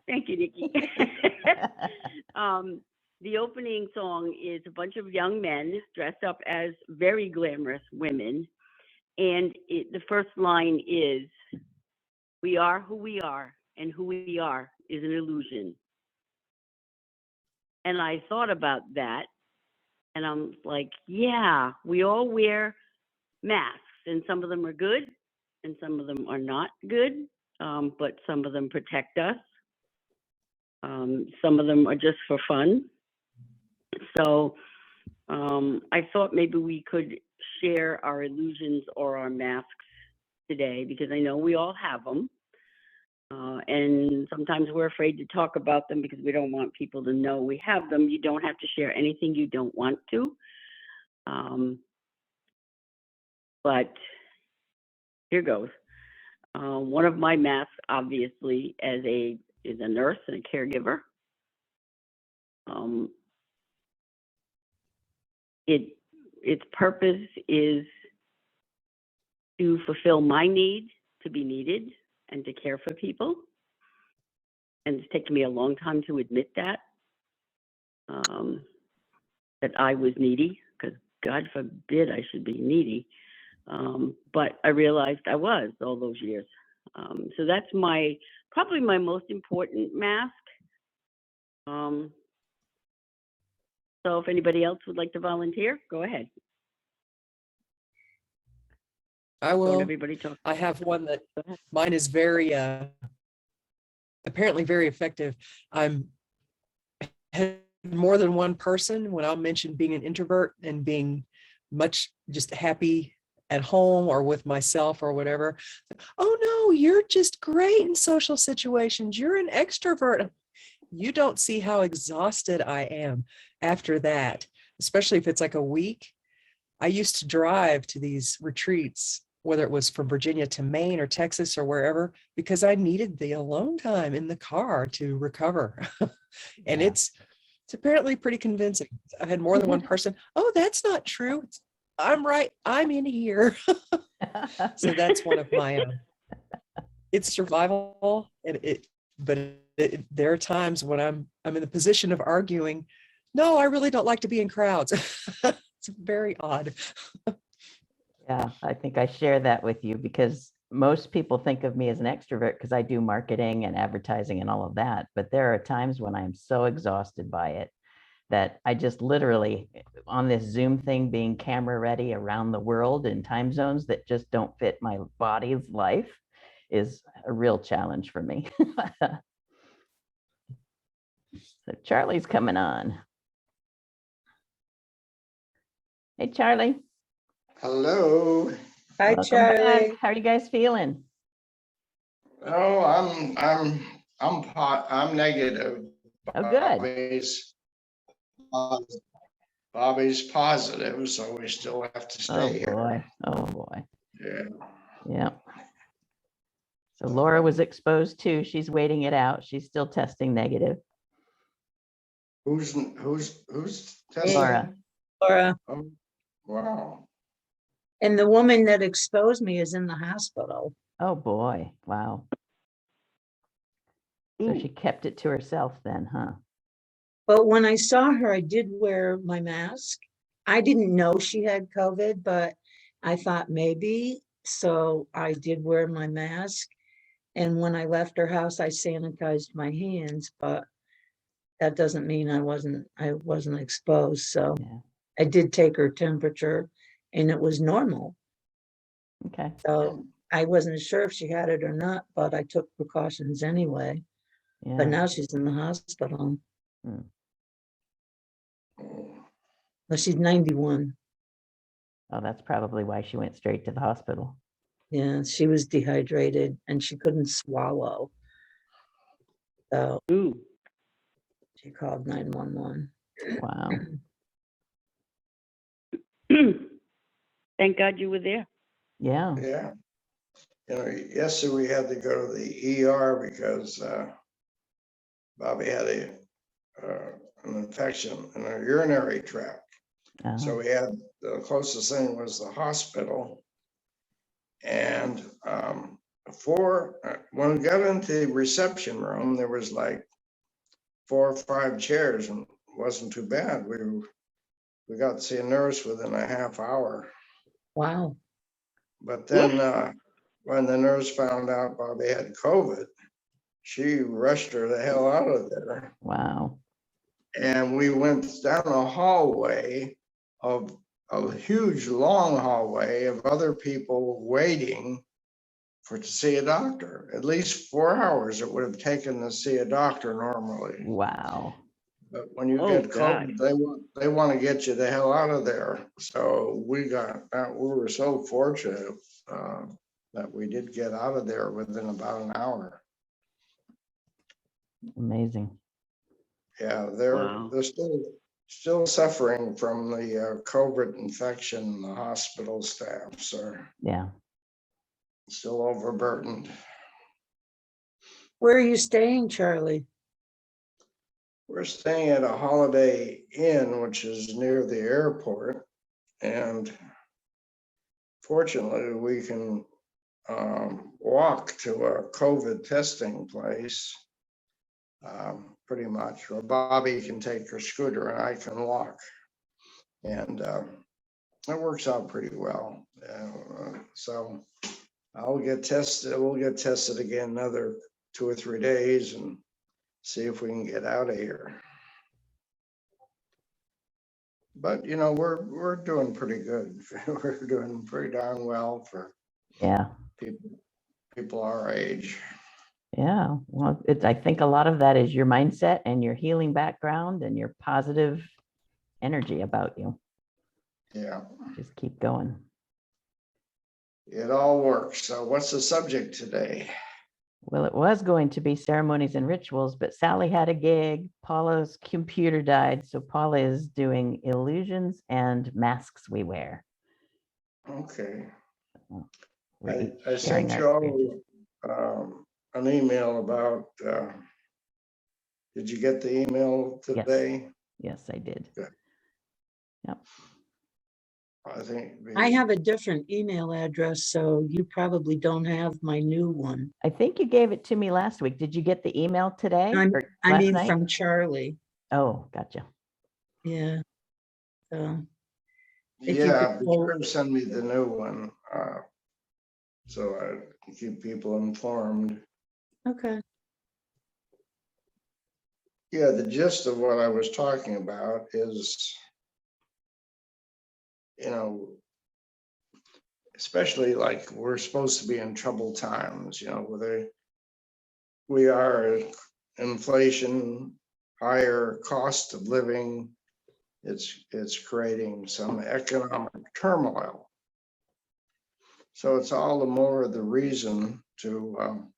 Thank you, Nikki. The opening song is a bunch of young men dressed up as very glamorous women. And the first line is, "We are who we are, and who we are is an illusion." And I thought about that, and I'm like, yeah, we all wear masks, and some of them are good, and some of them are not good, but some of them protect us. Some of them are just for fun. So I thought maybe we could share our illusions or our masks today, because I know we all have them. And sometimes we're afraid to talk about them because we don't want people to know we have them. You don't have to share anything you don't want to. But here goes. One of my masks, obviously, is a nurse and a caregiver. Its purpose is to fulfill my need to be needed and to care for people. And it's taken me a long time to admit that I was needy, because God forbid I should be needy. But I realized I was all those years. So that's probably my most important mask. So if anybody else would like to volunteer, go ahead. I Don't will. everybody talk. I have one that mine is very, apparently very effective. I'm had more than one person when I'll mention being an introvert and being much just happy at home or with myself or whatever. Oh no, you're just great in social situations. You're an extrovert. You don't see how exhausted I am after that, especially if it's like a week. I used to drive to these retreats, whether it was from Virginia to Maine or Texas or wherever, because I needed the alone time in the car to recover. And it's apparently pretty convincing. I've had more than one person. Oh, that's not true. I'm right. I'm in here. So that's one of my, it's survival. There are times when I'm in the position of arguing. No, I really don't like to be in crowds. It's very odd. Yeah, I think I share that with you, because most people think of me as an extrovert because I do marketing and advertising and all of that. But there are times when I'm so exhausted by it that I just literally on this Zoom thing, being camera ready around the world in time zones that just don't fit my body's life is a real challenge for me. So Charlie's coming on. Hey, Charlie. Hello. Hi, Welcome Charlie. back. How are you guys feeling? Oh, I'm negative. Oh, good. Bobby's positive, so we still have to stay Oh boy. here. Oh boy. Yeah. Yeah. So Laura was exposed too. She's waiting it out. She's still testing negative. Who's testing? Laura. Laura. Oh, wow. And the woman that exposed me is in the hospital. Oh boy. Wow. So she kept it to herself then, huh? But when I saw her, I did wear my mask. I didn't know she had COVID, but I thought maybe. So I did wear my mask. And when I left her house, I sanitized my hands, but that doesn't mean I wasn't exposed. So Yeah. I did take her temperature and it was normal. Okay. So I wasn't sure if she had it or not, but I took precautions anyway. Yeah. But now she's in the hospital. Well, she's 91. Oh, that's probably why she went straight to the hospital. Yeah, she was dehydrated and she couldn't swallow. So she called 911. Wow. Thank God you were there. Yeah. Yeah. You know, yesterday we had to go to the ER because Bobby had an infection in her urinary tract. So we had, the closest thing was the hospital. And when we got into the reception room, there was like 4 or 5 chairs, and it wasn't too bad. We got to see a nurse within a half hour. Wow. But then when the nurse found out Bobby had COVID, she rushed her the hell out of there. Wow. And we went down a hallway of a huge, long hallway of other people waiting to see a doctor. At least 4 hours it would have taken to see a doctor normally. Wow. But when you Oh, get God. COVID, they want to get you the hell out of there. So we were so fortunate that we did get out of there within about an hour. Amazing. Yeah, Wow. they're still suffering from the COVID infection. The hospital staffs are Yeah. still overburdened. Where are you staying, Charlie? We're staying at a Holiday Inn, which is near the airport, and fortunately, we can walk to a COVID testing place, pretty much. Or Bobby can take her scooter and I can walk, and that works out pretty well. So I'll get tested. We'll get tested again another 2 or 3 days and see if we can get out of here. But you know, we're doing pretty good. We're doing pretty darn well for Yeah. people our age. Yeah. Well, I think a lot of that is your mindset and your healing background and your positive energy about you. Yeah, Just keep going. it all works. So what's the subject today? Well, it was going to be ceremonies and rituals, but Sally had a gig. Paula's computer died. So Paula is doing illusions and masks we wear. Okay. We're I each sharing sent our you all an email about, did you get the email today? Yes, I did. I think. I have a different email address, so you probably don't have my new one. I think you gave it to me last week. Did you get the email today? or I last mean, night? from Charlie. Oh, gotcha. Yeah. So if you Yeah, could be sure forward to send me the new one, so I can keep people informed. okay. Yeah, the gist of what I was talking about is, you know, especially like we're supposed to be in troubled times, you know, we are inflation, higher cost of living. It's creating some economic turmoil. So it's all the more the reason to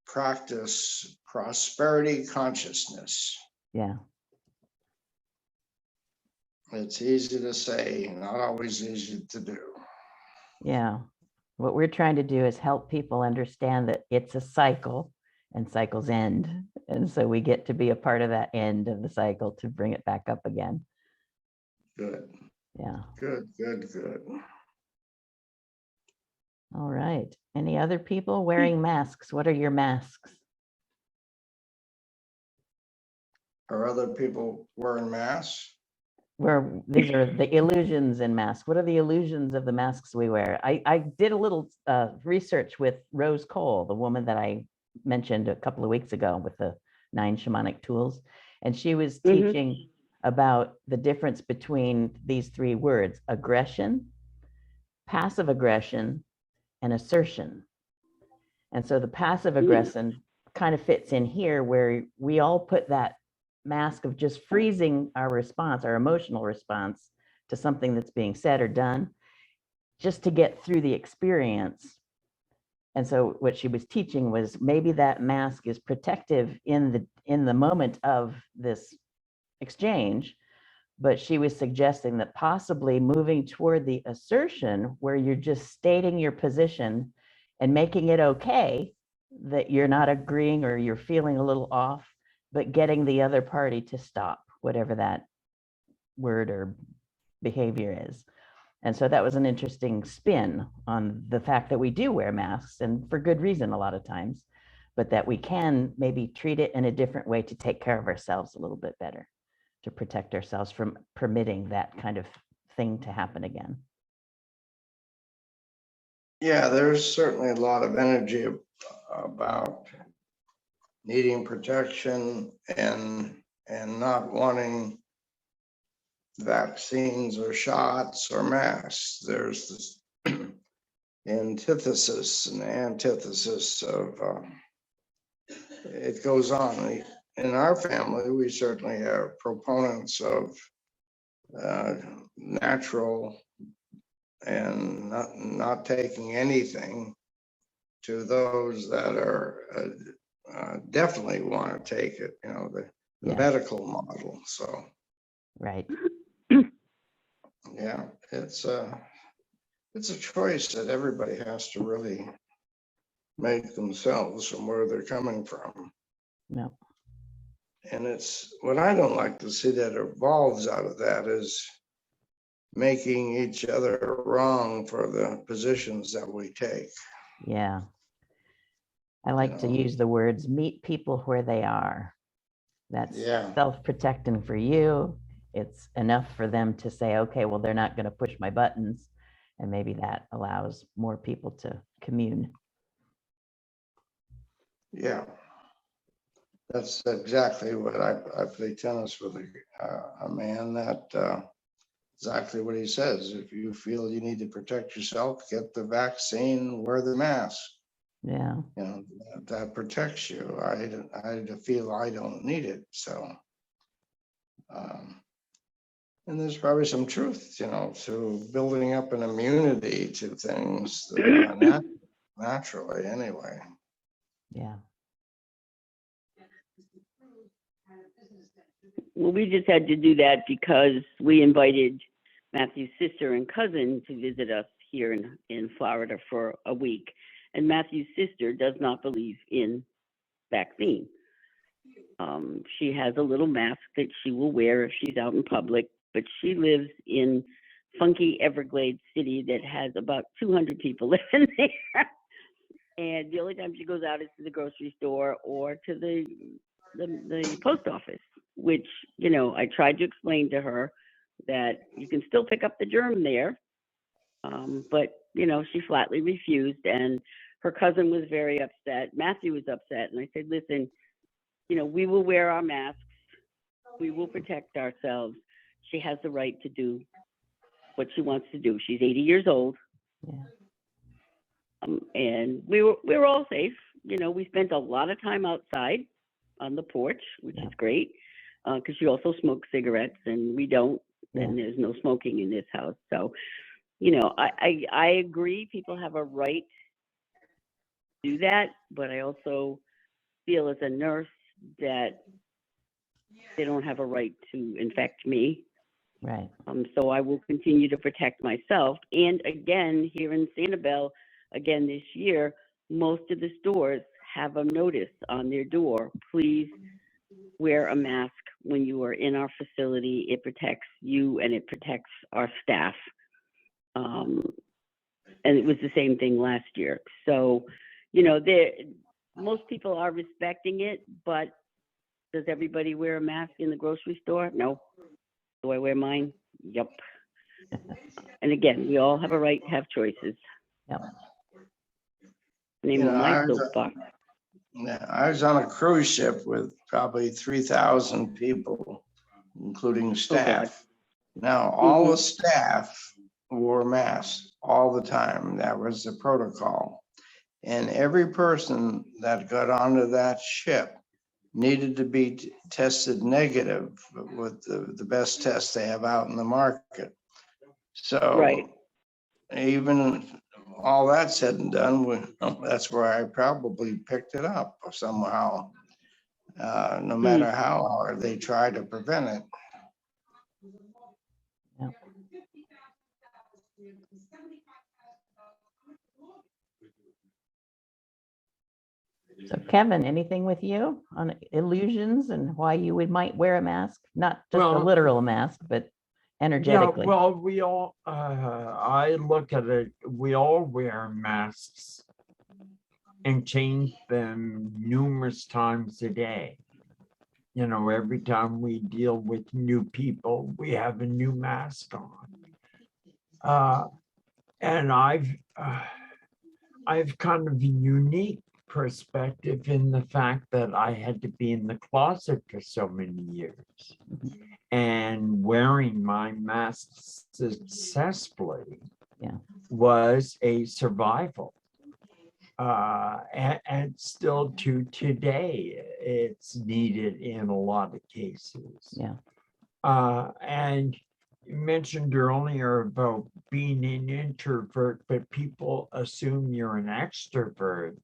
practice prosperity consciousness. Yeah. It's easy to say, not always easy to do. Yeah. What we're trying to do is help people understand that it's a cycle and cycles end. And so we get to be a part of that end of the cycle to bring it back up again. Good, Yeah. good, good, good. All right. Any other people wearing masks? What are your masks? Are other people wearing masks? These are the illusions in masks. What are the illusions of the masks we wear? I did a little research with Rose Cole, the woman that I mentioned a couple of weeks ago with the 9 shamanic tools. And she was teaching about the difference between these 3 words: aggression, passive aggression, and assertion. And so the passive aggression kind of fits in here, where we all put that mask of just freezing our response, our emotional response to something that's being said or done, just to get through the experience. And so what she was teaching was maybe that mask is protective in the moment of this exchange, but she was suggesting that possibly moving toward the assertion, where you're just stating your position and making it okay that you're not agreeing or you're feeling a little off, but getting the other party to stop whatever that word or behavior is. And so that was an interesting spin on the fact that we do wear masks, and for good reason a lot of times, but that we can maybe treat it in a different way to take care of ourselves a little bit better, to protect ourselves from permitting that kind of thing to happen again. Yeah, there's certainly a lot of energy about needing protection and not wanting vaccines or shots or masks. There's this antithesis and antithesis of it goes on. In our family, we certainly have proponents of natural and not taking anything, to those that are definitely want to take it, you know, the Yeah. medical model. So Right. yeah, it's a choice that everybody has to really make themselves from where they're coming from. No. And it's what I don't like to see that evolves out of that is making each other wrong for the positions that we take. Yeah. I like to know. use the words meet people where they are. That's Yeah. self-protecting for you. It's enough for them to say, okay, well, they're not going to push my buttons. And maybe that allows more people to commune. Yeah. That's exactly what I play tennis with a man that exactly what he says. If you feel you need to protect yourself, get the vaccine, wear the mask. Yeah. You know, that protects you. I feel I don't need it. So, and there's probably some truth, you know, to building up an immunity to things naturally anyway. Yeah. Well, we just had to do that because we invited Matthew's sister and cousin to visit us here in Florida for a week. And Matthew's sister does not believe in vaccine. She has a little mask that she will wear if she's out in public, but she lives in funky Everglades city that has about 200 people living there. And the only time she goes out is to the grocery store or to the post office, which, you know, I tried to explain to her that you can still pick up the germ there. But, you know, she flatly refused, and her cousin was very upset. Matthew was upset. And I said, listen, you know, we will wear our masks. We will protect ourselves. She has the right to do what she wants to do. She's 80 years old. Yeah. And we were all safe. You know, we spent a lot of time outside on the porch, which is great, because she also smokes cigarettes and we don't, and there's no smoking in this house. So, you know, I agree people have a right to do that, but I also feel as a nurse that they don't have a right to infect me. Right. So I will continue to protect myself. And again, here in Sanibel, again this year, most of the stores have a notice on their door, please wear a mask when you are in our facility. It protects you and it protects our staff. And it was the same thing last year. So, you know, most people are respecting it, but does everybody wear a mask in the grocery store? No. Do I wear mine? Yep. And again, we all have a right to have choices. Yep. Name of my soapbox. Yeah, I was on a cruise ship with probably 3,000 people, including staff. Now, all the staff wore masks all the time. That was the protocol. And every person that got onto that ship needed to be tested negative with the best test they have out in the market. So right. Even all that said and done, that's where I probably picked it up somehow, no matter how hard they try to prevent it. Yeah. So Kevin, anything with you on illusions and why you might wear a mask? Not just a literal mask, but energetically? well, we all, I look at it, we all wear masks and change them numerous times a day. You know, every time we deal with new people, we have a new mask on. And I've kind of a unique perspective in the fact that I had to be in the closet for so many years. And wearing my mask successfully was a survival. And still to today, it's needed in a lot of cases. Yeah. And you mentioned earlier about being an introvert, but people assume you're an extrovert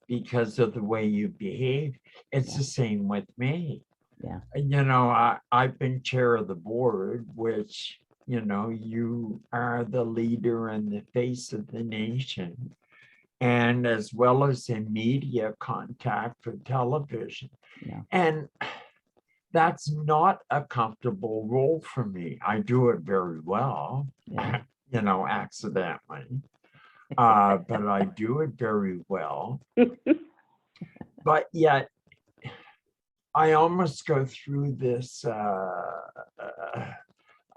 because of the way you behave. It's the same with me. Yeah. You know, I've been chair of the board, which, you know, you are the leader and the face of the nation, and as well as in media contact for television. Yeah. And that's not a comfortable role for me. I do it very well, Yeah. you know, accidentally, but I do it very well. But yet, I almost go through this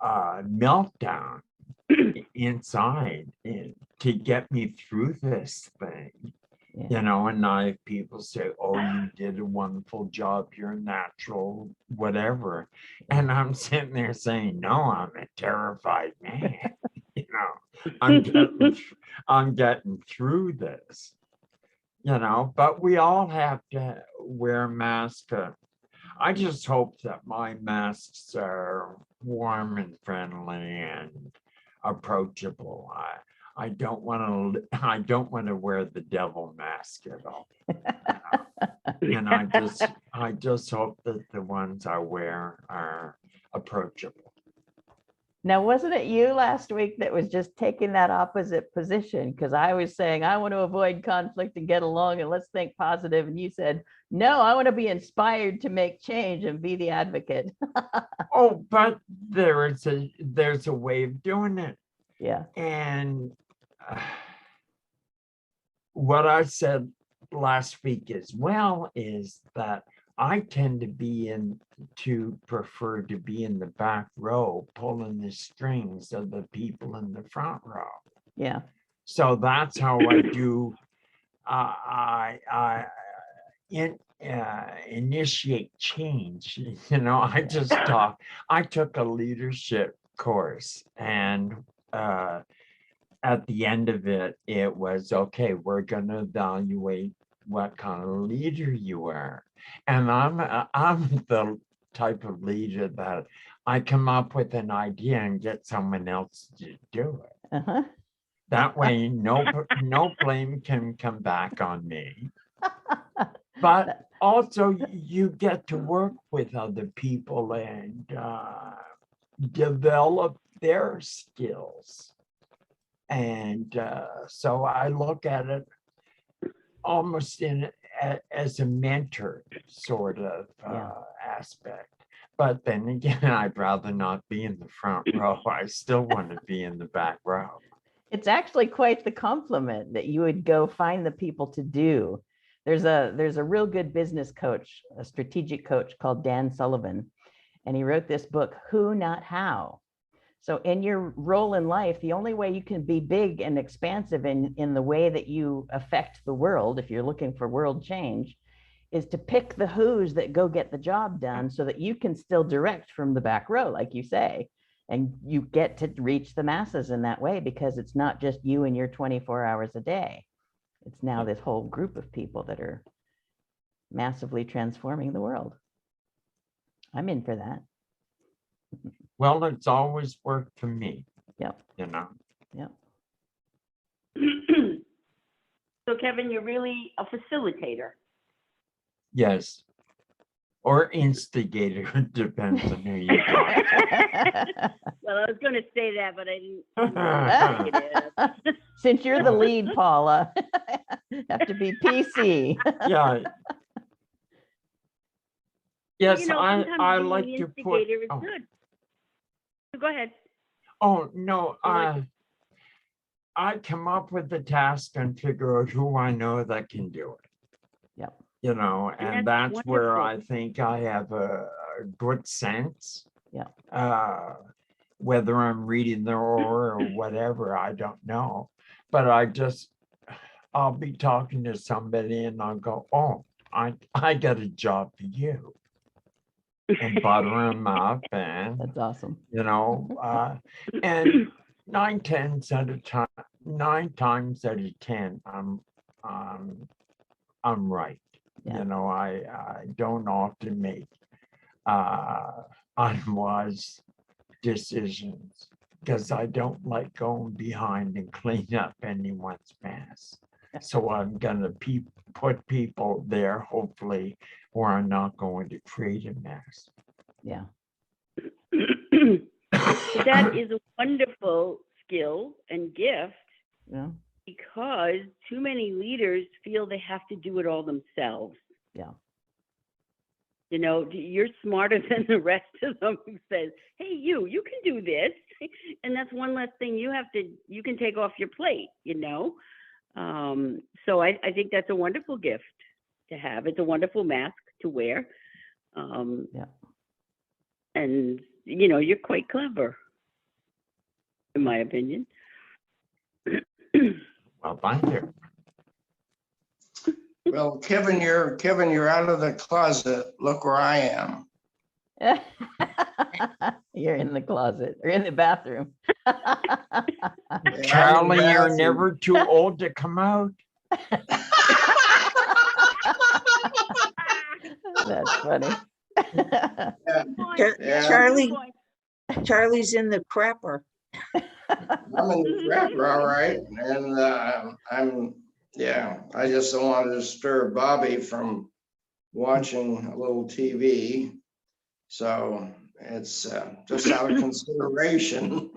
meltdown inside to get me through this thing. Yeah. You know, and I people say, oh, you did a wonderful job, you're natural, whatever. And I'm sitting there saying, no, I'm a terrified man. You know, I'm getting through this. You know, but we all have to wear masks. I just hope that my masks are warm and friendly and approachable. I don't want to wear the devil mask at all. And I just hope that the ones I wear are approachable. Now, wasn't it you last week that was just taking that opposite position? Because I was saying, I want to avoid conflict and get along and let's think positive. And you said, no, I want to be inspired to make change and be the advocate. Oh, but there's a way of doing it. Yeah. And what I said last week as well is that I tend to prefer to be in the back row, pulling the strings of the people in the front row. Yeah. So that's how I do. I initiate change. You know, I took a leadership course, and at the end of it, it was, okay, we're going to evaluate what kind of leader you are. And I'm the type of leader that I come up with an idea and get someone else to do it. Uh-huh. That way, no blame can come back on me. But also, you get to work with other people and develop their skills. And so I look at it almost as a mentor sort of aspect. But then again, I'd rather not be in the front row. I still want to be in the back row. It's actually quite the compliment that you would go find the people to do. There's a real good business coach, a strategic coach called Dan Sullivan, and he wrote this book, Who Not How. So in your role in life, the only way you can be big and expansive in the way that you affect the world, if you're looking for world change, is to pick the who's that go get the job done so that you can still direct from the back row, like you say, and you get to reach the masses in that way, because it's not just you and your 24 hours a day. It's now this whole group of people that are massively transforming the world. I'm in for that. Well, it's always worked for me. Yep. You know. Yep. So Kevin, you're really a facilitator. Yes. Or instigator, depends on who you talk to. Well, I was going to say that, but I didn't. Since you're the lead, Paula, have to be PC. Yeah. Yes, Sometimes I being like the to put. instigator is Oh, good. Go ahead. Oh, no, You want I come up with the task and figure out who I know that can do it, Yep. you know, and that's that's where I wonderful. think I have a good sense. Yeah. Whether I'm reading the or whatever, I don't know. But I'll be talking to somebody and I'll go, oh, I got a job for you. And butter them up and, That's awesome. you know, and 9 times out of 10, I'm right. Yeah. You know, I don't often make unwise decisions because I don't like going behind and clean up anyone's mess. So I'm gonna put people there, hopefully, where I'm not going to create a mess. Yeah. That is a wonderful skill and gift Yeah. because too many leaders feel they have to do it all themselves. Yeah. You know, you're smarter than the rest of them who says, hey, you can do this. And that's one less thing you can take off your plate, you know? So I think that's a wonderful gift to have. It's a wonderful mask to wear. Yeah. And, you know, you're quite clever, in my opinion. Well, thank you. Well, Kevin, you're out of the closet. Look where I am. You're in the closet or in the bathroom. Charlie, you're bathroom. never too old to come out. That's funny. Yeah. Charlie's in the crapper. I'm in the crapper, all right, and I just don't want to disturb Bobby from watching a little TV. So it's just out of consideration.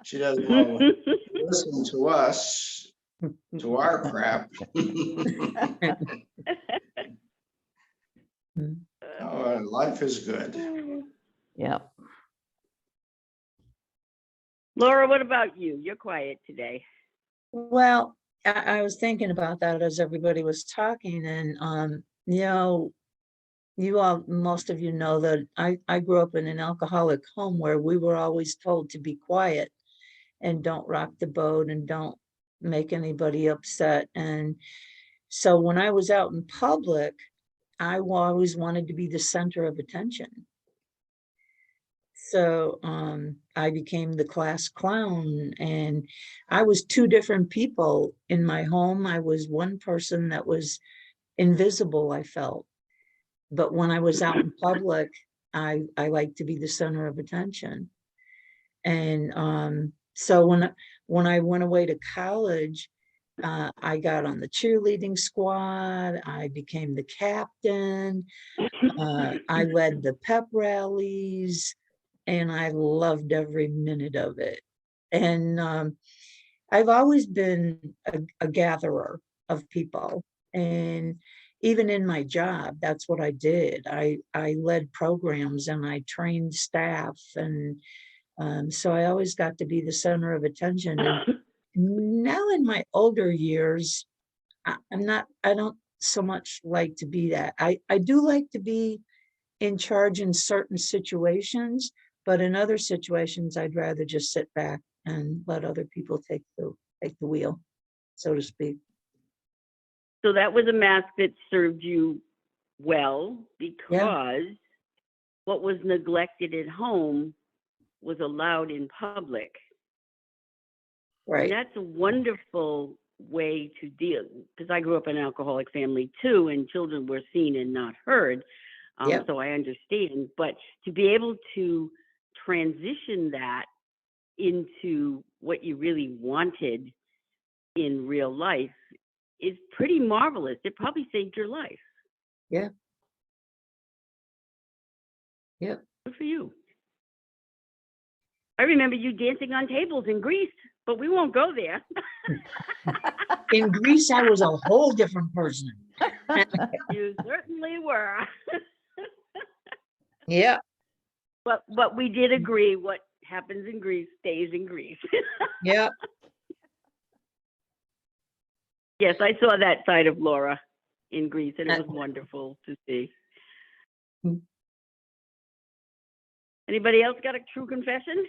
She doesn't want to listen to us, to our crap. Oh, life is good. Yeah. Laura, what about you? You're quiet today. Well, I was thinking about that as everybody was talking, and you know, most of you know that I grew up in an alcoholic home where we were always told to be quiet and don't rock the boat and don't make anybody upset. And so when I was out in public, I always wanted to be the center of attention. So I became the class clown, and I was two different people in my home. I was one person that was invisible, I felt. But when I was out in public, I like to be the center of attention. And so when I went away to college, I got on the cheerleading squad. I became the captain. I led the pep rallies, and I loved every minute of it. And I've always been a gatherer of people. And even in my job, that's what I did. I led programs and I trained staff. And so I always got to be the center of attention. And now in my older years, I don't so much like to be that. I do like to be in charge in certain situations, but in other situations, I'd rather just sit back and let other people take the wheel, so to speak. So that was a mask that served you well because what was neglected at home was allowed in public. Right. And that's a wonderful way to deal, because I grew up in an alcoholic family too, and children were seen and not heard. Yep. So I understand, but to be able to transition that into what you really wanted in real life is pretty marvelous. It probably saved your life. Yeah. Yep. Good for you. I remember you dancing on tables in Greece, but we won't go there. In Greece, I was a whole different person. You certainly were. Yeah. But we did agree what happens in Greece stays in Greece. Yeah. Yes, I saw that side of Laura in Greece, and it Uh, was wonderful to see. Hmm. Anybody else got a true confession?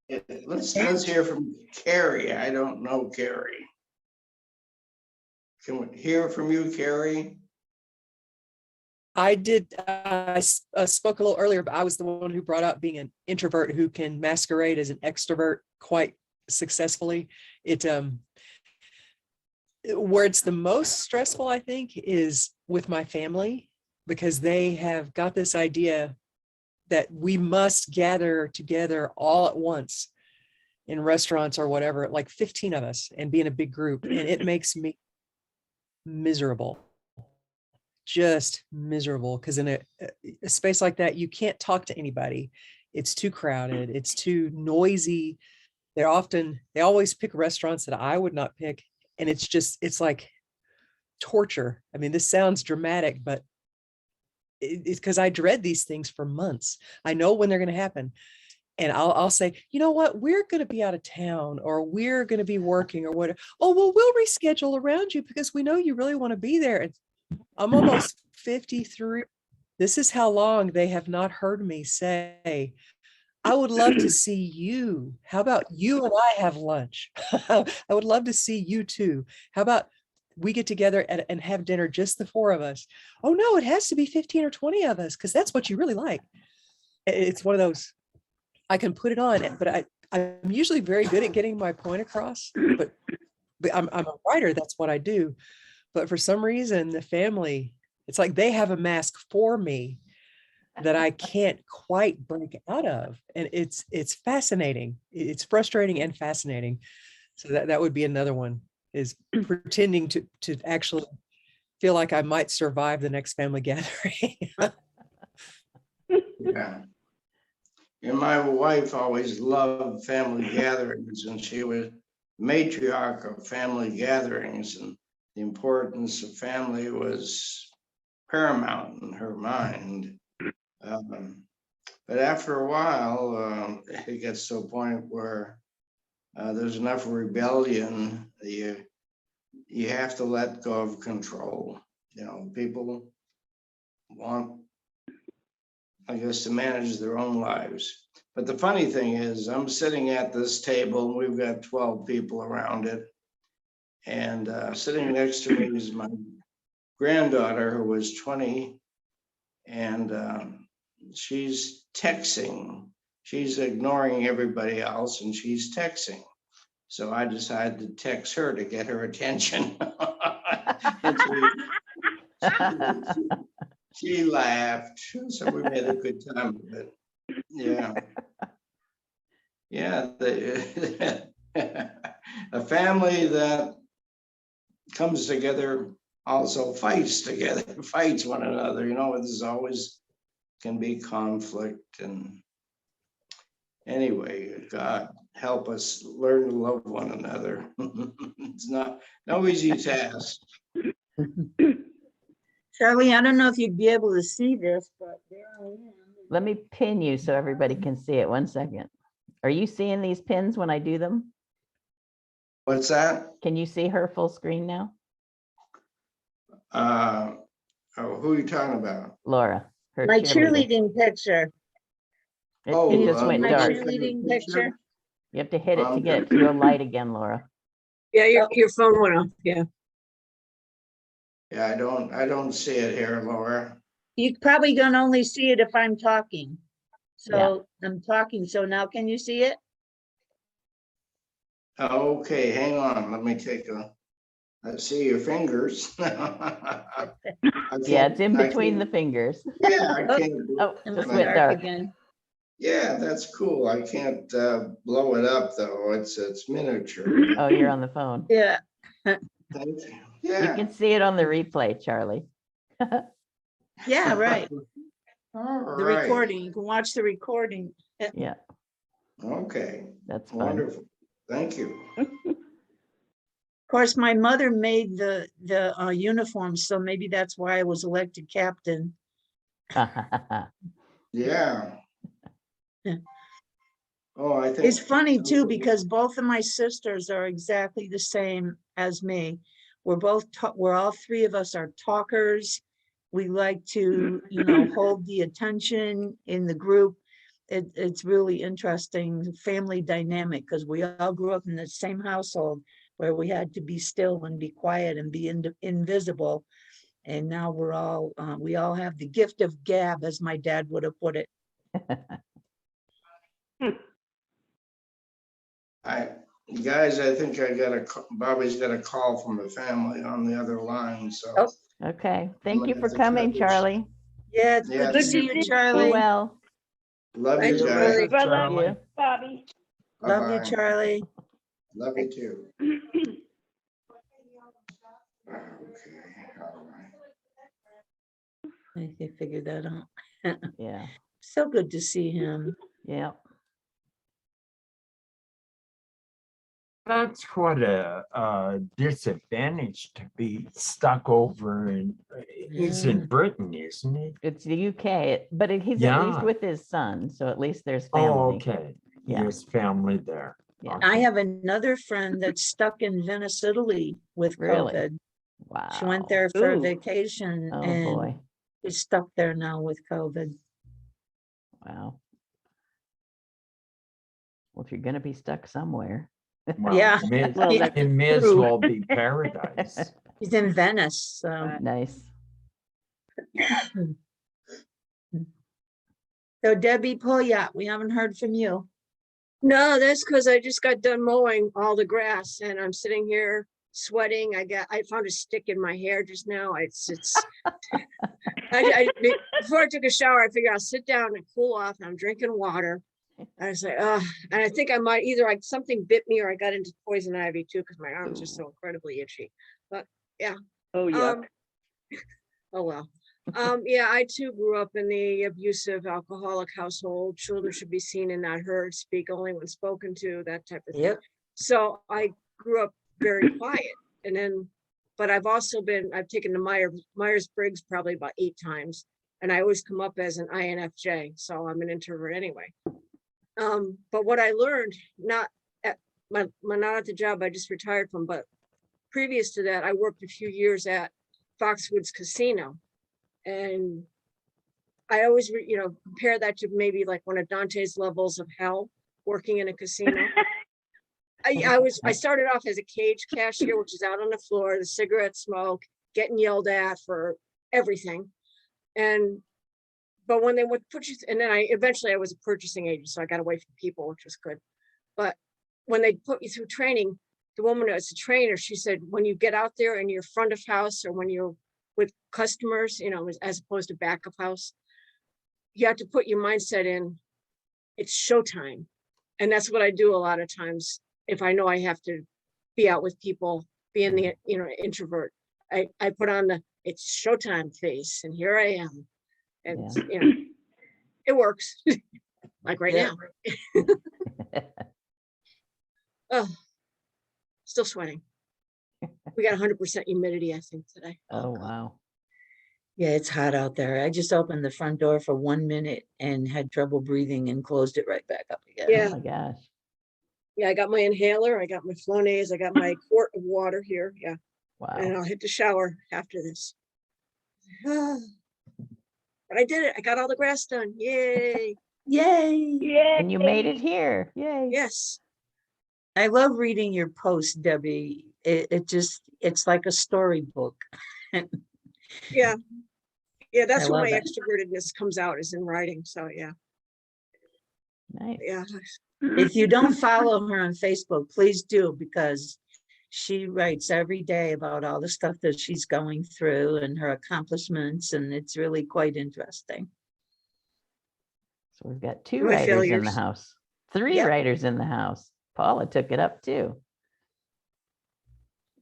Yeah, let's hear from Carrie. I don't know Carrie. Can we hear from you, Carrie? I did, spoke a little earlier, but I was the one who brought up being an introvert who can masquerade as an extrovert quite successfully. Where it's the most stressful, I think, is with my family, because they have got this idea that we must gather together all at once in restaurants or whatever, like 15 of us, and be in a big group. And it makes me miserable, just miserable. Because in a space like that, you can't talk to anybody. It's too crowded. It's too noisy. They always pick restaurants that I would not pick. And it's like torture. I mean, this sounds dramatic, but it's because I dread these things for months. I know when they're going to happen. And I'll say, you know what, we're going to be out of town, or we're going to be working, or whatever. Oh, well, we'll reschedule around you because we know you really want to be there. And I'm almost 53. This is how long they have not heard me say, I would love to see you. How about you and I have lunch? I would love to see you too. How about we get together and have dinner, just the four of us? Oh no, it has to be 15 or 20 of us because that's what you really like. It's one of those, I can put it on, but I'm usually very good at getting my point across, but I'm a writer. That's what I do. But for some reason, the family, it's like they have a mask for me that I can't quite break out of. And it's fascinating. It's frustrating and fascinating. So that would be another one, is pretending to actually feel like I might survive the next family gathering. Yeah. And my wife always loved family gatherings, and she was matriarch of family gatherings, and the importance of family was paramount in her mind. But after a while, it gets to a point where there's enough rebellion. You have to let go of control. You know, people want, I guess, to manage their own lives. But the funny thing is, I'm sitting at this table, and we've got 12 people around it. And sitting next to me is my granddaughter, who was 20, and she's texting. She's ignoring everybody else, and she's texting. So I decided to text her to get her attention. And she laughed, so we made a good time of it. Yeah. Yeah, a family that comes together also fights one another. You know, there's always can be conflict. And anyway, God help us learn to love one another. It's no easy task. Charlie, I don't know if you'd be able to see this, but there I am. Let me pin you so everybody can see it. 1 second. Are you seeing these pins when I do them? What's that? Can you see her full screen now? Oh, who are you talking about? Laura, her My cheerleader. cheerleading picture. It just went my dark. cheerleading picture? You have to hit it to get it to go light again, Laura. Yeah, your phone went off, yeah. Yeah, I don't see it here, Laura. You probably gonna only see it if I'm talking. Yeah. So I'm talking, so now can you see it? Okay, hang on. Let me take I see your fingers. Yeah, it's in between the fingers. Yeah, I can't. Oh, It just went went dark. again. Yeah, that's cool. I can't blow it up though. It's miniature. Oh, you're on the phone. Yeah, Thank you. You Yeah. can see it on the replay, Charlie. yeah, right. All The right. recording, you can watch the recording. Yeah, Okay, that's fun. wonderful. Thank you. Of course, my mother made the uniform, so maybe that's why I was elected captain. Yeah. Oh, I think. It's funny too, because both of my sisters are exactly the same as me. We're all three of us are talkers. We like to, hold the attention in the group. It's really interesting family dynamic because we all grew up in the same household where we had to be still and be quiet and be invisible. And now we all have the gift of gab, as my dad would have put it. Guys, I think Bobby's got a call from the family on the other line, so. Oh. Okay, thank you gonna for have to coming, cut this. Charlie. Yeah, it's Yeah. good to see you, Be Charlie. well. Love Thank you you, guys. Charlie. Thank Charlie. you. Bobby. Love you, Bye-bye. Charlie. Love you too. Okay, all right. I figured that out. Yeah, So good to see him. yeah. That's quite a disadvantage to be stuck over in, it's in Yeah. Britain, isn't it? It's the UK, but he's at least Yeah. with his son, so at least there's Oh, family. okay. Yeah. There's family there. Yeah. I Okay. have another friend that's stuck in Venice, Italy with Really? COVID. Wow. She went there for a Ooh. vacation Oh, and boy. is stuck there now with COVID. Wow. Well, if you're gonna be stuck somewhere. Well, Yeah. Well, it that's may as true. well be paradise. He's in Venice, so. Nice. So Debbie Poyat, we haven't heard from you. No, that's because I just got done mowing all the grass and I'm sitting here sweating. I found a stick in my hair just now. Before I took a shower, I figured I'll sit down and cool off. And I'm drinking water. And I was like, and I think I might something bit me or I got into poison ivy too, because my arms are so incredibly itchy. But yeah. Oh, yuck. Oh, well. Yeah, I too grew up in the abusive alcoholic household. Children should be seen and not heard, speak only when spoken to, that type of thing. Yep. So I grew up very quiet. And then, but I've taken the Myers-Briggs probably about 8 times. And I always come up as an INFJ. So I'm an introvert anyway. But what I learned, not at the job I just retired from, but previous to that, I worked a few years at Foxwoods Casino. And I always, compare that to maybe like one of Dante's levels of hell, working in a casino. I started off as a cage cashier, which is out on the floor, the cigarette smoke, getting yelled at for everything. But when they would put you, and then eventually I was a purchasing agent, so I got away from people, which was good. But when they put you through training, the woman that's a trainer, she said, when you get out there and you're front of house or when you're with customers, as opposed to back of house, you have to put your mindset in, it's showtime. And that's what I do a lot of times. If I know I have to be out with people, being the, introvert, I put on the, it's showtime face and here I am. And, it works. Like right Yeah. now. Oh, still sweating. We got 100% humidity, I think, today. Oh, wow. Yeah, it's hot out there. I just opened the front door for 1 minute and had trouble breathing and closed it right back up again. Yeah. Oh, my gosh. Yeah, I got my inhaler, I got my Flonase, I got my quart of water here. Yeah. And Wow. I'll hit the shower after this. But I did it. I got all the grass done. Yay. Yay. Yeah. And you made it here. Yay. Yes. I love reading your posts, Debbie. It's like a storybook. Yeah. Yeah, that's I where my love it. extrovertedness comes out, is in writing. So yeah. Nice. Yeah. If you don't follow her on Facebook, please do, because she writes every day about all the stuff that she's going through and her accomplishments, and it's really quite interesting. So we've got 2 My writers in the failures. house, 3 Yep. writers in the house. Paula took it up too.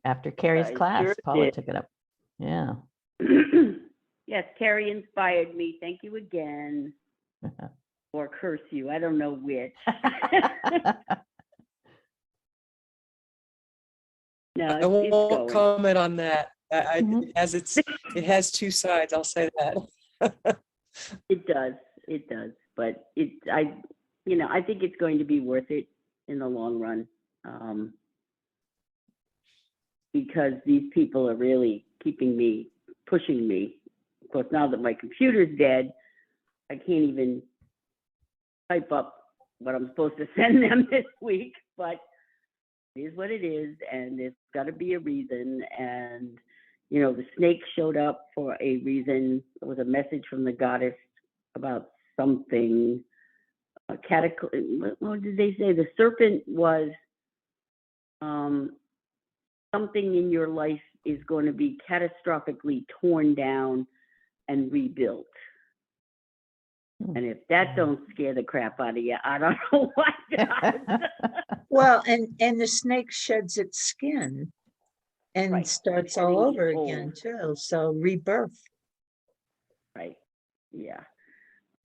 After Carrie's I class, sure Paula did. took it up. Yeah. Yes, Carrie inspired me. Thank you again. Or curse you. I don't know which. No, I it's won't going. comment on that. Mhm. It has 2 sides, I'll say that. It does. It does. But you know, I think it's going to be worth it in the long run. Because these people are really pushing me. Of course, now that my computer's dead, I can't even type up what I'm supposed to send them this week, but it is what it is, and there's got to be a reason. And, you know, the snake showed up for a reason. It was a message from the goddess about something. What did they say? The serpent was something in your life is going to be catastrophically torn down and rebuilt. And if that don't scare the crap out of you, I don't know what does. Well, and the snake sheds its skin and Right. starts all Shedding over its again old. too. So rebirth. Right, yeah.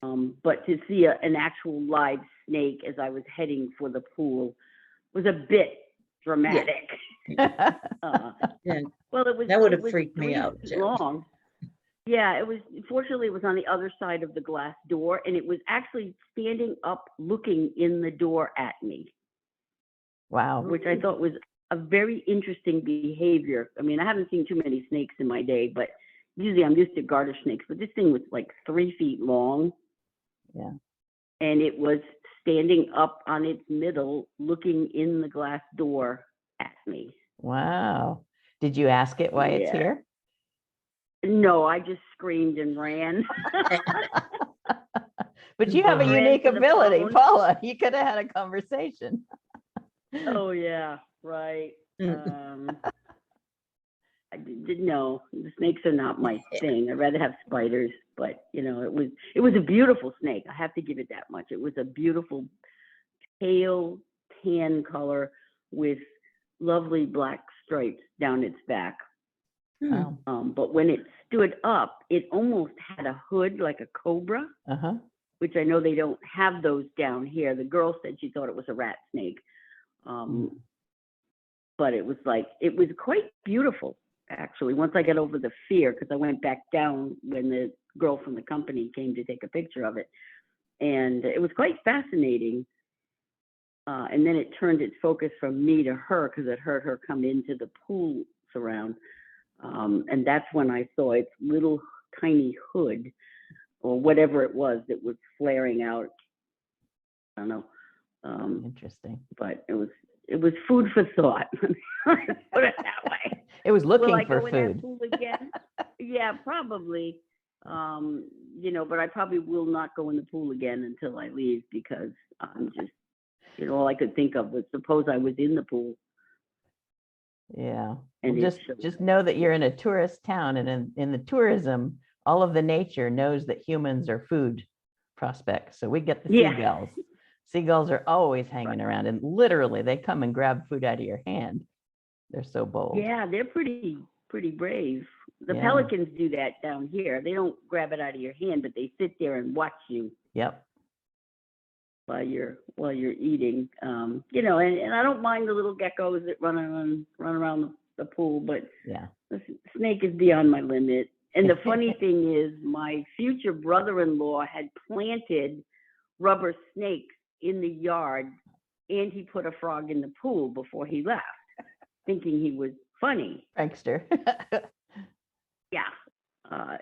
But to see an actual live snake as I was heading for the pool was a bit dramatic. Yeah, Well, it was. that would it have was freaked me 3 out feet too. long. Yeah, it was. Fortunately, it was on the other side of the glass door, and it was actually standing up, looking in the door at me, Wow. which I thought was a very interesting behavior. I mean, I haven't seen too many snakes in my day, but usually I'm used to garter snakes. But this thing was like 3 feet long. Yeah. And it was standing up on its middle, looking in the glass door at me. Wow. Did you ask it why it's Yeah. here? No, I just screamed and ran. But you have a Ran unique to the ability, phone. Paula. You could have had a conversation. Oh yeah, right. I didn't know the snakes are not my thing. I'd rather have spiders, but you know, it was a beautiful snake. I have to give it that much. It was a beautiful pale tan color with lovely black stripes down its back. Wow. But when it stood up, it almost had a hood like a cobra, Uh-huh. which I know they don't have those down here. The girl said she thought it was a rat snake. But it was quite beautiful, actually, once I got over the fear, because I went back down when the girl from the company came to take a picture of it. And it was quite fascinating. And then it turned its focus from me to her, because it heard her come into the pool surround. And that's when I saw its little tiny hood, or whatever it was that was flaring out. I don't know. Interesting. But it was food for thought. Let's put it that way. It was Will looking I for go in that food. pool again? Yeah, probably. You know, but I probably will not go in the pool again until I leave, because I'm just, you know, all I could think of was, suppose I was in the pool. Yeah. And Well, it showed just up. know that you're in a tourist town, and in the tourism, all of the nature knows that humans are food prospects. So we get the Yeah. seagulls. Seagulls are always hanging around, and literally they come and grab food out of your hand. They're so bold. Yeah, they're pretty brave. The Yeah. pelicans do that down here. They don't grab it out of your hand, but they sit there and watch you Yep. while you're eating. You know, and I don't mind the little geckos that run around the pool, but Yeah. the snake is beyond my limit. And the funny thing is, my future brother-in-law had planted rubber snakes in the yard, and he put a frog in the pool before he left, thinking he was funny. Prankster. Yeah,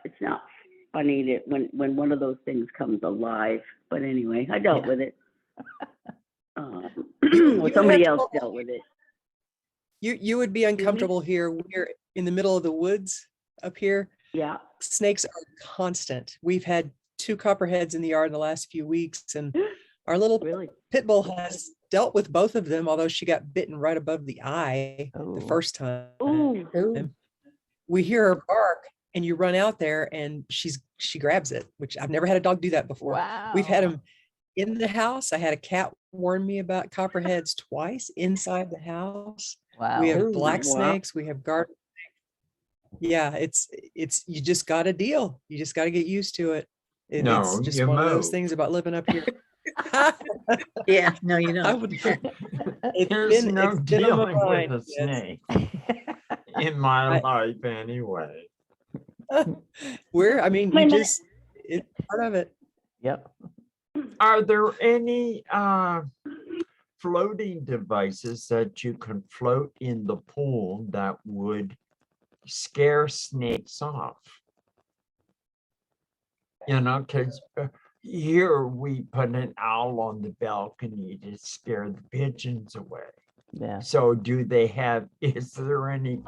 it's not funny that when one of those things comes alive. But anyway, I dealt Yeah. with it. You Well, somebody had- else dealt with it. You would be uncomfortable here. We're in the middle of the woods up here. Yeah. Snakes are constant. We've had 2 copperheads in the yard in the last few weeks, and our little Really? pit bull has dealt with both of them, although she got bitten right above the eye Oh. the first time. Ooh. Ooh. We hear her bark, and you run out there, and she grabs it, which I've never had a dog do that before. Wow. We've had them in the house. I had a cat warn me about copperheads twice inside the house. Wow. We have Ooh, black wow. snakes. We have garter snakes. Yeah, it's you just got to deal. You just got to get used to it. It's No, just you one of those move. things about living up here. Yeah, no, you I don't. would. There's no on my dealing with mind, a yes. snake in my I- life anyway. I mean, Wait a minute. it's part of it. Yep. Are there any floating devices that you can float in the pool that would scare snakes off? You know, because here we put an owl on the balcony to scare the pigeons away. Yeah. So do they have, is there anything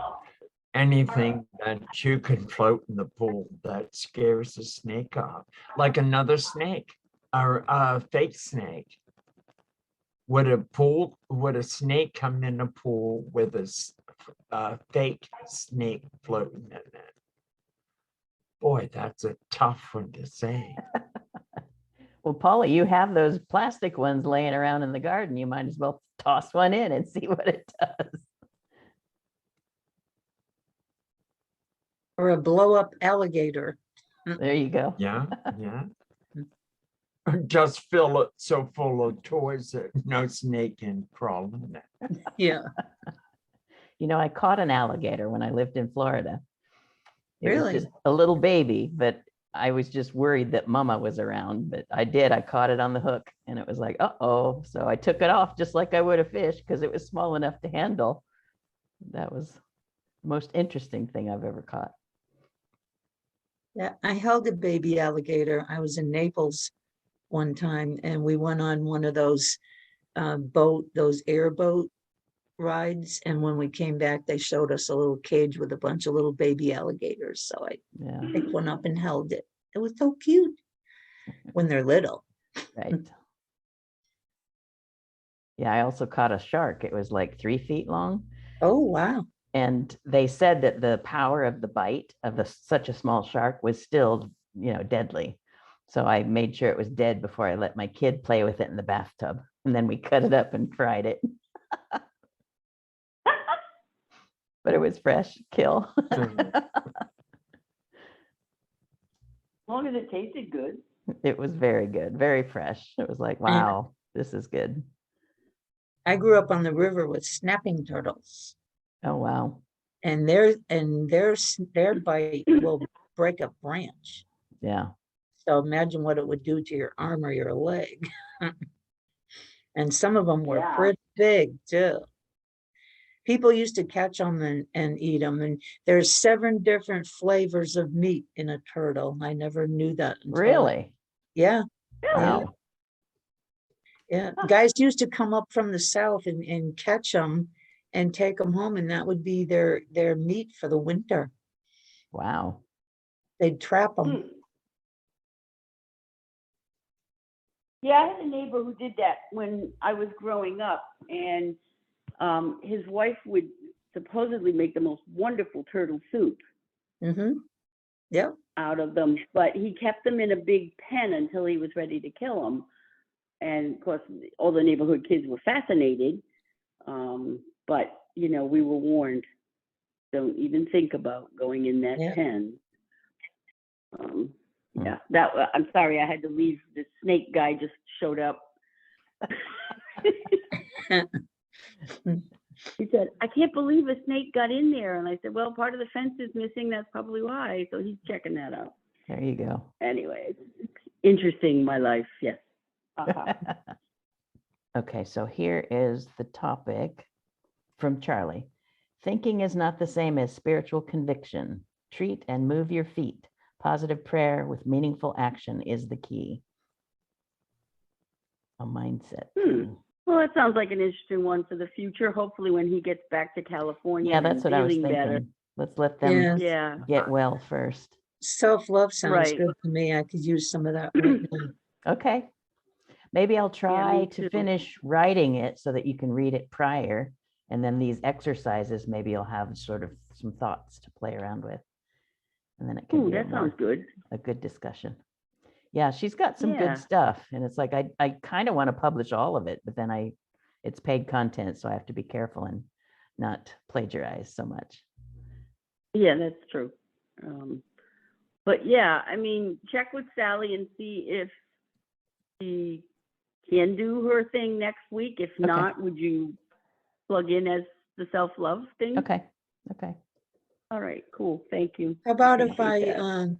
that you can float in the pool that scares the snake off? Like another snake or a fake snake? Would a snake come in a pool with a fake snake floating in it? Boy, that's a tough one to say. Well, Paula, you have those plastic ones laying around in the garden. You might as well toss one in and see what it does. Or a blow up alligator. There you go. Yeah, yeah. Just fill it so full of toys that no snake can crawl in it. Yeah, You know, I caught an alligator when I lived in Florida. It was Really? just a little baby, but I was just worried that mama was around, but I did. I caught it on the hook and it was like, uh-oh. So I took it off just like I would a fish because it was small enough to handle. That was the most interesting thing I've ever caught. yeah. I held a baby alligator. I was in Naples one time and we went on one of those those airboat rides. And when we came back, they showed us a little cage with a bunch of little baby alligators. So I Yeah, picked one up and held it. It was so cute when they're little. right. Yeah, I also caught a shark. It was like 3 feet long. Oh, wow. And they said that the power of the bite of such a small shark was still, deadly. So I made sure it was dead before I let my kid play with it in the bathtub. And then we cut it up and fried it. But it was fresh, kill. As long as it tasted good. It was very good, very fresh. It was like, wow, this is good. I grew up on the river with snapping turtles. Oh, wow. And their bite will break a branch. Yeah. So imagine what it would do to your arm or your leg. And some of them were Yeah. pretty big too. People used to catch them and eat them. And there's 7 different flavors of meat in a turtle. I never knew that. until- Really? Yeah, Wow. yeah. Guys used to come up from the south and catch them and take them home, and that would be their meat for the winter. Wow. They'd trap them. Hmm. Yeah, I had a neighbor who did that when I was growing up, and his wife would supposedly make the most wonderful turtle soup Mm-hmm. Yep. out of them, but he kept them in a big pen until he was ready to kill them. And of course, all the neighborhood kids were fascinated, but we were warned, don't even think about going in that Yeah. pen. Yeah, I'm sorry, I had to leave. The snake guy just showed up. He said, I can't believe a snake got in there. And I said, well, part of the fence is missing. That's probably why. So he's checking that out. There you go. Anyway, it's interesting, my life. Yes. Uh-huh. Okay, so here is the topic from Charlie. Thinking is not the same as spiritual conviction. Treat and move your feet. Positive prayer with meaningful action is the key. A mindset. thing. Well, that sounds like an interesting one for the future. Hopefully when he gets back to California. Yeah, that's and what I was feeling thinking. better. Let's let them Yeah. Yeah. get well first. Self-love sounds Right. good to me. I could use some of that right now. Okay. Maybe I'll try me to too. finish writing it so that you can read it prior. And then these exercises, maybe you'll have sort of some thoughts to play around with. And then it can Ooh, be that sounds good. a good discussion. Yeah, she's got some Yeah. good stuff. And it's like, I kind of want to publish all of it, but then it's paid content. So I have to be careful and not plagiarize so much. Yeah, that's true. But yeah, I mean, check with Sally and see if she can do her thing next week. If not, would you plug in as the self-love thing? Okay. Okay. All right, cool. Thank you. How about if Appreciate I, that.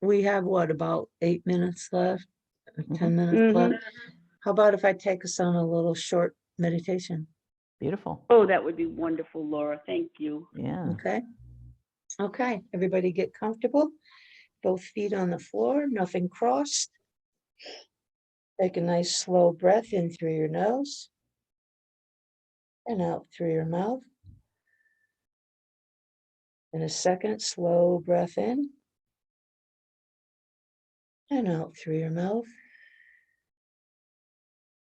we have what, about 8 minutes left? A Mhm. 10-minute club. Mhm. How about if I take us on a little short meditation? Beautiful. Oh, that would be wonderful, Laura. Thank you. Yeah. Okay. Okay, everybody get comfortable. Both feet on the floor, nothing crossed. Take a nice slow breath in through your nose and out through your mouth. And a second slow breath in and out through your mouth.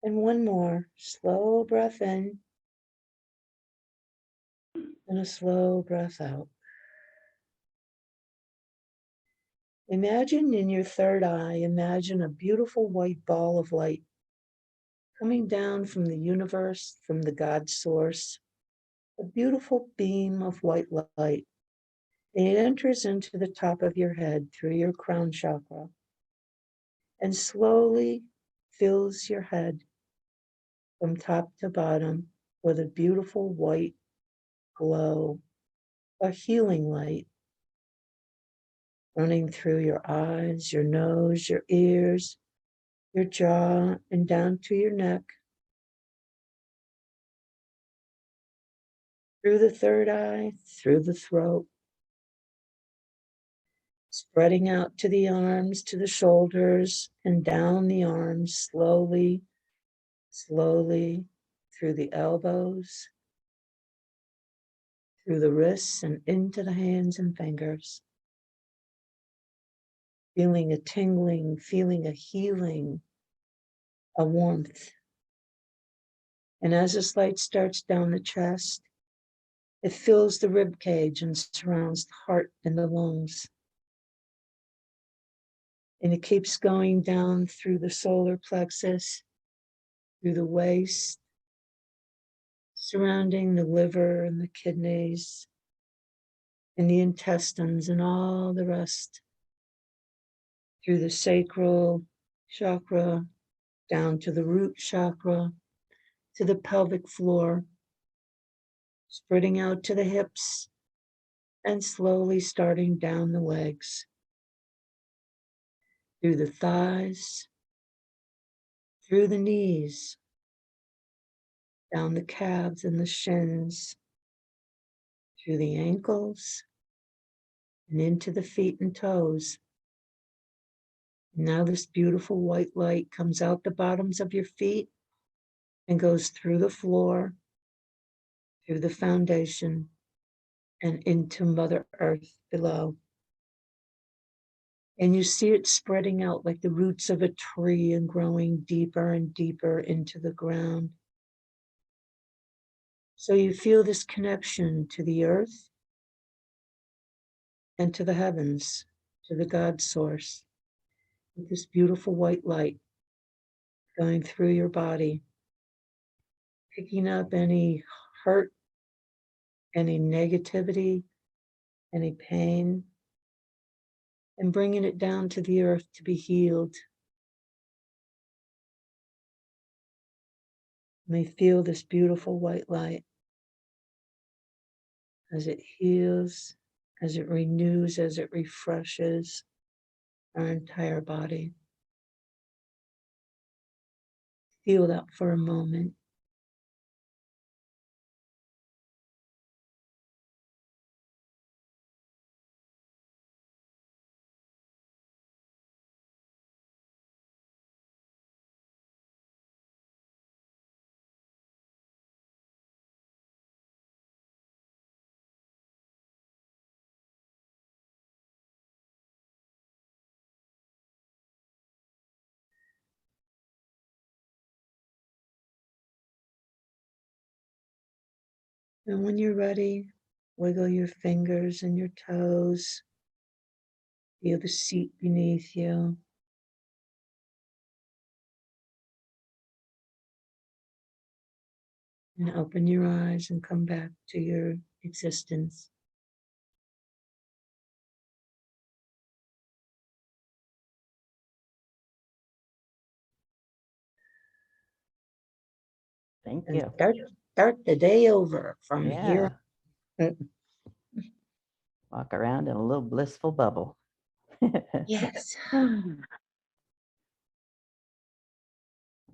And one more slow breath in and a slow breath out. Imagine in your third eye, imagine a beautiful white ball of light coming down from the universe, from the God source, a beautiful beam of white light. And it enters into the top of your head through your crown chakra and slowly fills your head from top to bottom with a beautiful white glow, a healing light running through your eyes, your nose, your ears, your jaw, and down to your neck, through the third eye, through the throat, spreading out to the arms, to the shoulders, and down the arms, slowly, slowly, through the elbows, through the wrists, and into the hands and fingers. Feeling a tingling, feeling a healing, a warmth. And as this light starts down the chest, it fills the rib cage and surrounds the heart and the lungs. And it keeps going down through the solar plexus, through the waist, surrounding the liver and the kidneys and the intestines and all the rest, through the sacral chakra, down to the root chakra, to the pelvic floor, spreading out to the hips and slowly starting down the legs, through the thighs, through the knees, down the calves and the shins, through the ankles, and into the feet and toes. Now this beautiful white light comes out the bottoms of your feet and goes through the floor, through the foundation, and into Mother Earth below. And you see it spreading out like the roots of a tree and growing deeper and deeper into the ground. So you feel this connection to the earth and to the heavens, to the God source, with this beautiful white light going through your body, picking up any hurt, any negativity, any pain, and bringing it down to the earth to be healed. May feel this beautiful white light as it heals, as it renews, as it refreshes our entire body. Feel that for a moment. And when you're ready, wiggle your fingers and your toes. Feel the seat beneath you. And open your eyes and come back to your existence. Thank And you. start the day over from Yeah. here. Walk around in a little blissful bubble. Yes.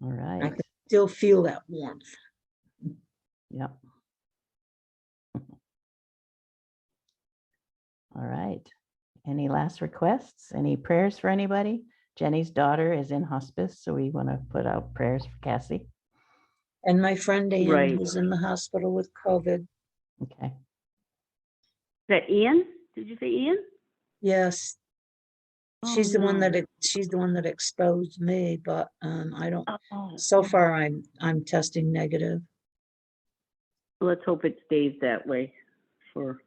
All I right. can still feel that warmth. Yep. All right. Any last requests? Any prayers for anybody? Jenny's daughter is in hospice, so we want to put out prayers for Cassie. And my friend Ann Right. who's in the hospital with COVID. Okay. Is that Ian? Did you say Ian? Yes, Oh, she's the one no. that exposed me, but I don't, Oh, so far I'm testing negative. let's hope it stays that way for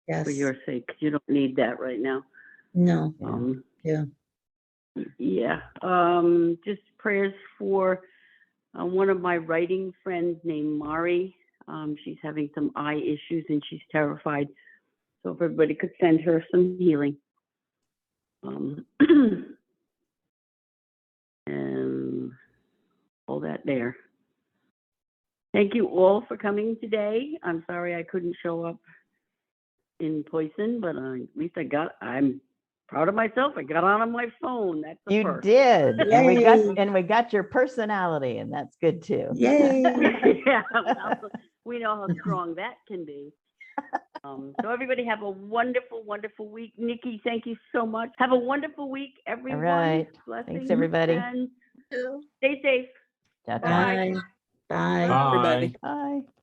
Yes, your sake. 'Cause you don't need that right now. no, Yeah. Yeah. Yeah. Just prayers for one of my writing friends named Mari. She's having some eye issues and she's terrified. So if everybody could send her some healing. And all that there. Thank you all for coming today. I'm sorry I couldn't show up in person, but at least I'm proud of myself. I got on my phone. That's the You first. did. Yay. And we got your personality, and that's good too. Yay. Yeah, well, we know how strong that can be. So everybody have a wonderful, wonderful week. Nikki, thank you so much. Have a wonderful week, everyone. right. Blessings, everybody. And stay safe. Ciao, ciao. Bye. Bye. Bye. Everybody. Bye.